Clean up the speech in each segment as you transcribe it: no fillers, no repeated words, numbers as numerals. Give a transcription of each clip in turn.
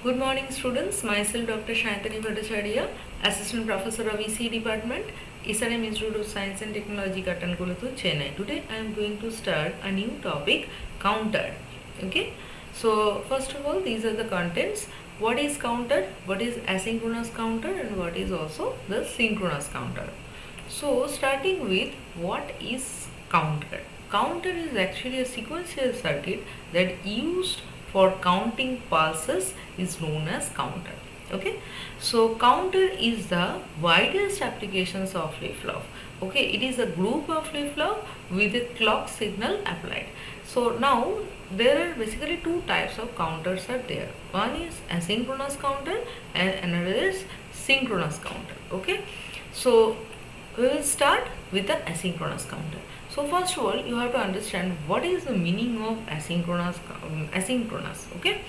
Good morning students, myself Dr. Shantani Bhattacharya, Assistant Professor of EC Department, SRM Institute of Science and Technology, Kattankulattur, Chennai. Today I am going to start a new topic, counter. Okay, so first of all these are the contents. What is counter, what is asynchronous counter, and what is also the synchronous counter. So starting with what is counter. Counter is actually a sequential circuit that used for counting pulses is known as counter. Okay, so counter is the widest applications of flip-flop. Okay, it is a group of flip-flop with a clock signal applied. So now there are basically two types of counters are there. One is asynchronous counter and another is synchronous counter. Okay, so we will start with the asynchronous counter. So first of all, you have to understand what is the meaning of asynchronous. Okay,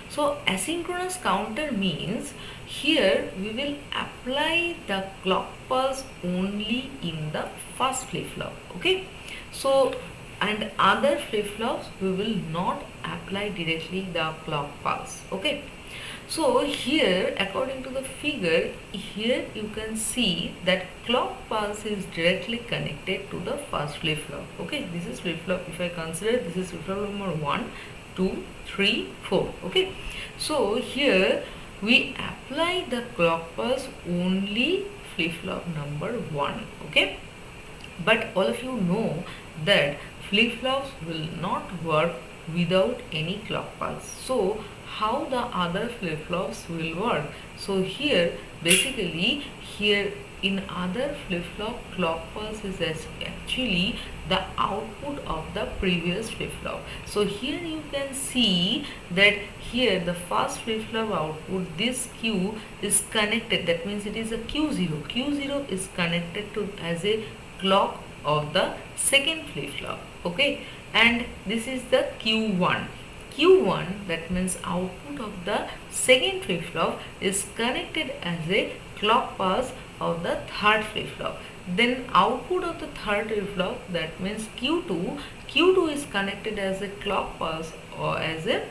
so asynchronous counter means here we will apply the clock pulse only in the first flip flop. Okay, so and other flip flops we will not apply directly the clock pulse. Okay, so here according to the figure, here you can see that clock pulse is directly connected to the first flip flop. Okay, this is flip flop. If I consider this is flip flop number 1, 2, 3, 4. Okay, so here we apply the clock pulse only flip flop number 1. Okay, but all of you know that flip flops will not work without any clock pulse. So how the other flip flops will work? So here basically here in other flip flop clock pulse is actually the output of the previous flip flop. So here you can see that here the first flip flop output, this Q is connected, that means it is a Q0. Q0 is connected to as a clock of the second flip flop. Okay, and this is the Q1. Q1, that means output of the second flip flop, is connected as a clock pulse of the third flip flop. Then output of the third flip flop, that means Q2. Q2 is connected as a clock pulse or as a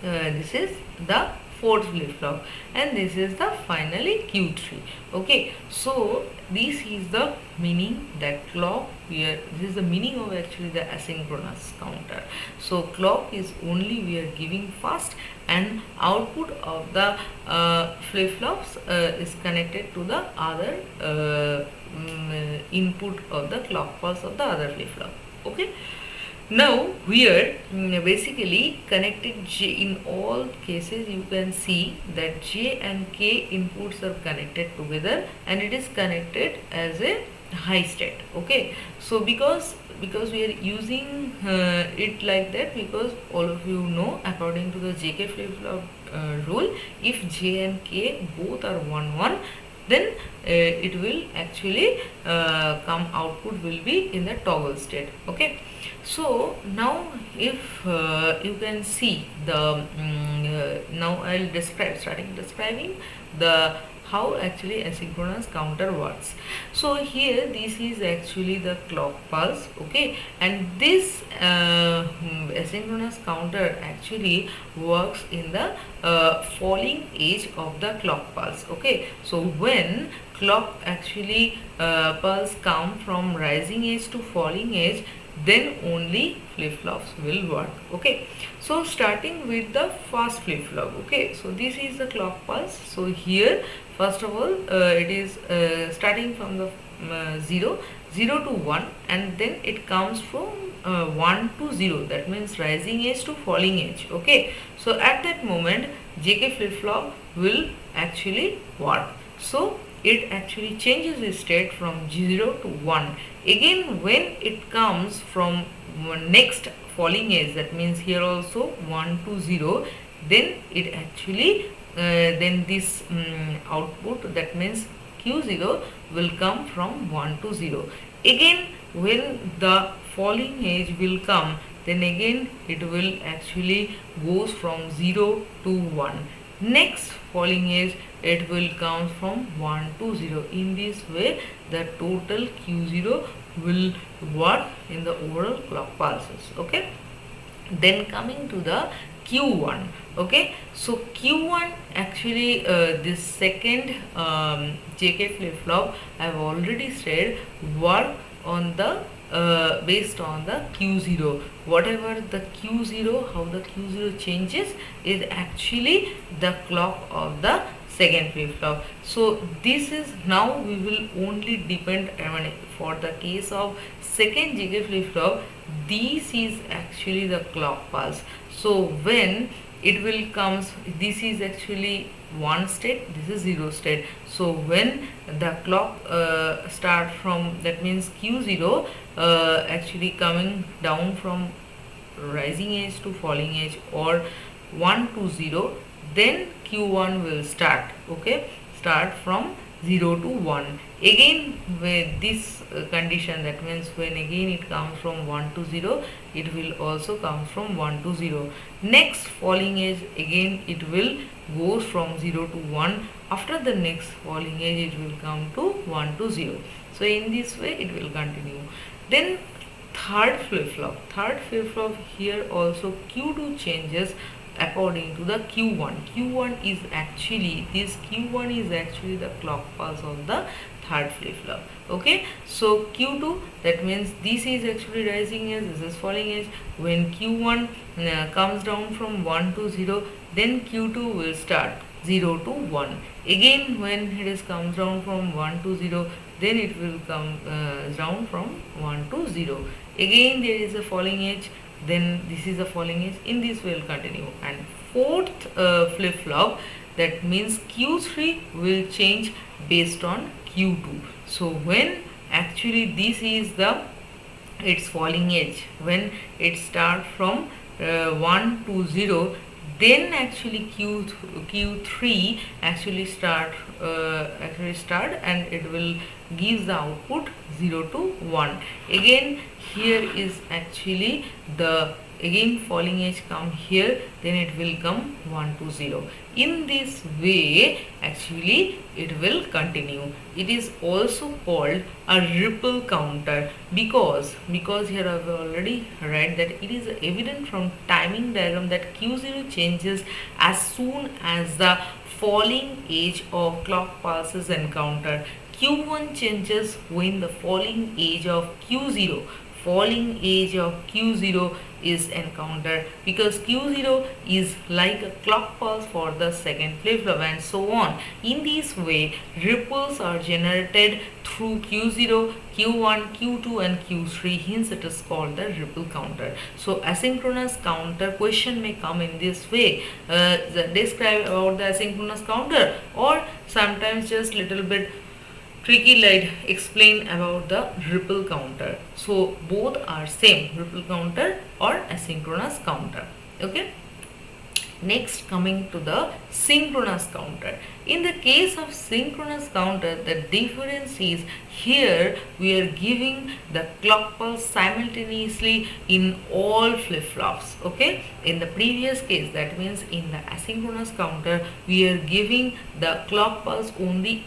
this is the fourth flip flop, and this is the finally Q3. Okay, so this is the meaning that clock here, this is the meaning of actually the asynchronous counter. So clock is only we are giving first, and output of the flip flops is connected to the other input of the clock pulse of the other flip flop. Okay, now here basically connected J, in all cases you can see that J and K inputs are connected together, and it is connected as a high state. Okay, so because we are using it like that, because all of you know according to the JK flip flop rule, if J and K both are 1 1, then it will actually come output will be in the toggle state. Okay, so now if you can see the now I'll starting describing the how actually asynchronous counter works. So here this is actually the clock pulse. Okay, and this asynchronous counter actually works in the falling edge of the clock pulse. Okay, so when clock actually pulse come from rising edge to falling edge, then only flip flops will work. Okay, so starting with the first flip flop. Okay, so this is the clock pulse. So here first of all it is starting from the 0 to 1, and then it comes from 1 to 0, that means rising edge to falling edge. Okay, so at that moment JK flip flop will actually work. So it actually changes the state from 0 to 1. Again when it comes from next falling edge, that means here also 1 to 0, then it actually then this output, that means Q0 will come from 1 to 0. Again when the falling edge will come, then again it will actually goes from 0 to 1. Next falling edge it will come from 1 to 0. In this way the total Q0 will work in the overall clock pulses. Okay, then coming to the Q1. Okay, so Q1 actually this second JK flip flop I've already said work on the based on the Q0. Whatever the Q0, how the Q0 changes is actually the clock of the second flip flop. So this is now we will only depend, I mean, for the case of second JK flip flop, this is actually the clock pulse. So when it will comes, this is actually one state, this is zero state. So when the clock start from, that means Q0 actually coming down from rising edge to falling edge, or 1 to 0, then Q1 will start. Okay, start from 0 to 1. Again with this condition, that means when again it comes from 1 to 0, it will also come from 1 to 0. Next falling edge, again it will goes from 0 to 1. After the next falling edge, it will come to 1 to 0. So in this way it will continue. Then third flip flop, here also Q2 changes according to the Q1. Q1 is actually, this Q1 is actually the clock pulse of the third flip flop. Okay, so Q2, that means this is actually rising edge, this is falling edge. When Q1 comes down from 1 to 0, then Q2 will start 0 to 1. Again when it is comes down from 1 to 0, then it will come down from 1 to 0. Again there is a falling edge, then this is a falling edge. In this will continue. And fourth flip flop, that means Q3 will change based on Q2. So when actually this is the its falling edge, when it start from 1 to 0, then actually Q3 actually start and it will give the output 0 to 1. Again here is actually the again falling edge come here, then it will come 1 to 0. In this way actually it will continue. It is also called a ripple counter because here I have already read that it is evident from timing diagram that Q0 changes as soon as the falling edge of clock pulses encounter. Q1 changes when the falling edge of Q0 is encountered, because Q0 is like a clock pulse for the second flip flop, and so on. In this way, ripples are generated through Q0, Q1, Q2 and Q3, hence it is called the ripple counter. So asynchronous counter question may come in this way. Describe about the asynchronous counter, or sometimes just little bit tricky, like explain about the ripple counter. So both are same, ripple counter or asynchronous counter. Okay, next coming to the synchronous counter. In the case of synchronous counter, the difference is here we are giving the clock pulse simultaneously in all flip flops. Okay, in the previous case, that means in the asynchronous counter we are giving the clock pulse only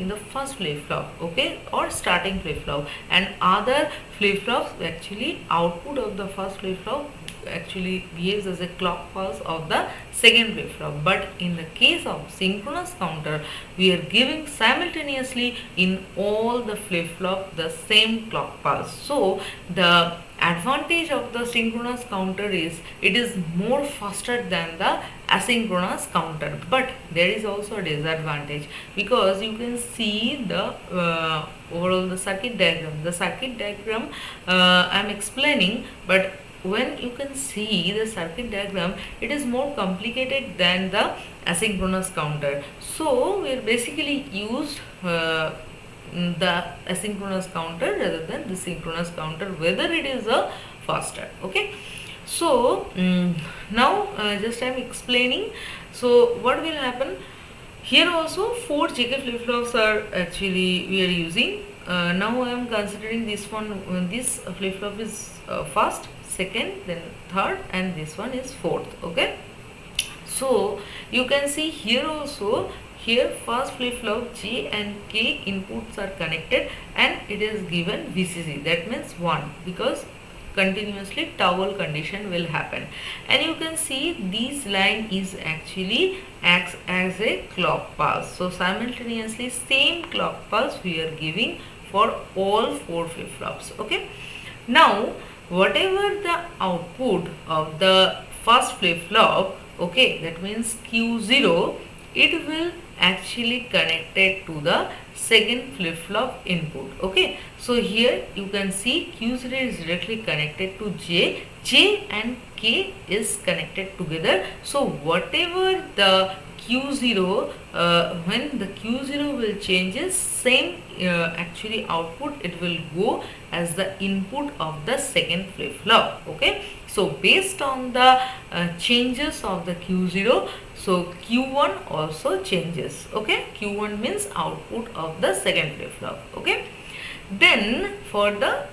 in the first flip flop, okay, or starting flip flop, and other flip flops actually output of the first flip flop actually behaves as a clock pulse of the second flip flop. But in the case of synchronous counter, we are giving simultaneously in all the flip flop the same clock pulse. So the advantage of the synchronous counter is it is more faster than the asynchronous counter, but there is also a disadvantage, because you can see the overall the circuit diagram I am explaining, but when you can see the circuit diagram, it is more complicated than the asynchronous counter. So we basically used the asynchronous counter rather than the synchronous counter, whether it is a faster. Okay, so now just I am explaining. So what will happen here? Also 4 JK flip flops are actually we are using. Now I am considering this one. This flip flop is first, second, then third, and this one is fourth. Okay, so you can see here also, here first flip flop J and K inputs are connected and it is given VCC, that means 1, because continuously toggle condition will happen. And you can see this line is actually acts as a clock pulse. So simultaneously same clock pulse we are giving for all 4 flip-flops. Okay. Now whatever the output of the first flip-flop, okay, that means Q0, it will actually connected to the second flip-flop input. Okay, so here you can see Q0 is directly connected to J and K is connected together. So whatever the Q0, when the Q0 will changes, same actually output it will go as the input of the second flip-flop. Okay, so based on the changes of the Q0, so Q1 also changes. Okay, Q1 means output of the second flip-flop. Okay, then for the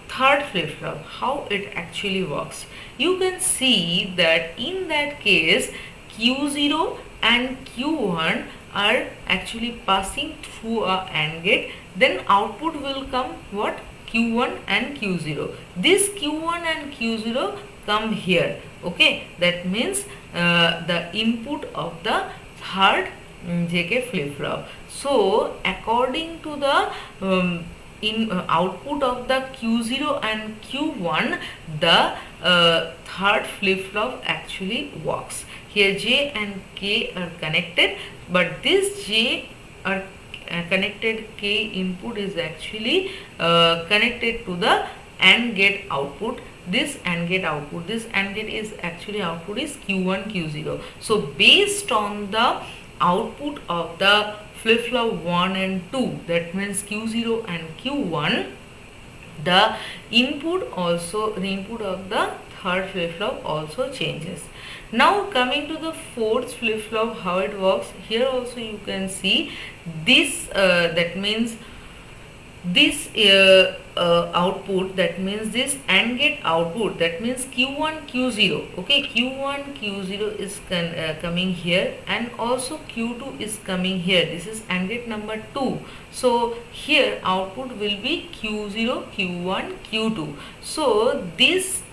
third flip-flop, how it actually works, you can see that in that case Q0 and Q1 are actually passing through a AND gate, then output will come what? Q1 and Q0. This Q1 and Q0 come here. Okay, that means the input of the third JK flip-flop. So according to the output of the Q0 and Q1, the third flip-flop actually works. Here J and K are connected, but this J are connected K input is actually connected to the AND gate output. This AND gate output, this AND gate is actually output is Q1 Q0. So based on the output of the flip-flop 1 and 2, that means Q0 and Q1, the input also, the input of the third flip-flop also changes. Now coming to the fourth flip-flop, how it works, here also you can see this, that means this output, that means this AND gate output, that means Q1 Q0. Okay, Q1 Q0 is coming here, and also Q2 is coming here. This is AND gate number 2. So here output will be Q0 Q1 Q2. So this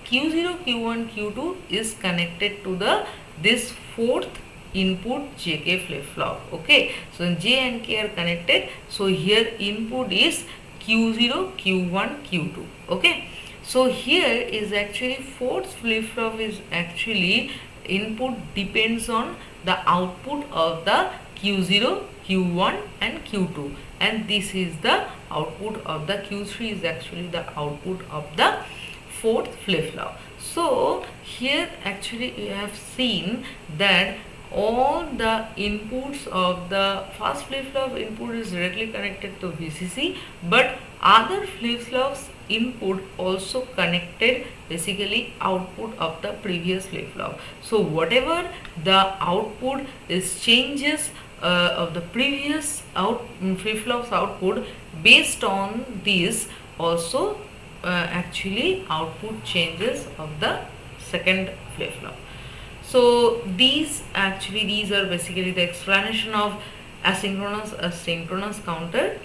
Q0 Q1 Q2 is connected to the this fourth input JK flip-flop. Okay, so J and K are connected, so here input is Q0 Q1 Q2. Okay, so here is actually fourth flip-flop is actually input depends on the output of the Q0 Q1 and Q2, and this is the output of the Q3 is actually the output of the fourth flip-flop. So here actually you have seen that all the inputs of the first flip-flop input is directly connected to VCC, but other flip-flops input also connected basically output of the previous flip-flop. So whatever the output is changes of the previous flip-flops output, based on this also actually output changes of the second flip-flop. So these are basically the explanation of asynchronous counter.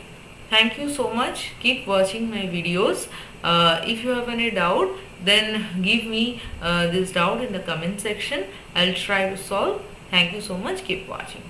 Thank you so much. Keep watching my videos. If you have any doubt, then give me this doubt in the comment section. I'll try to solve. Thank you so much. Keep watching.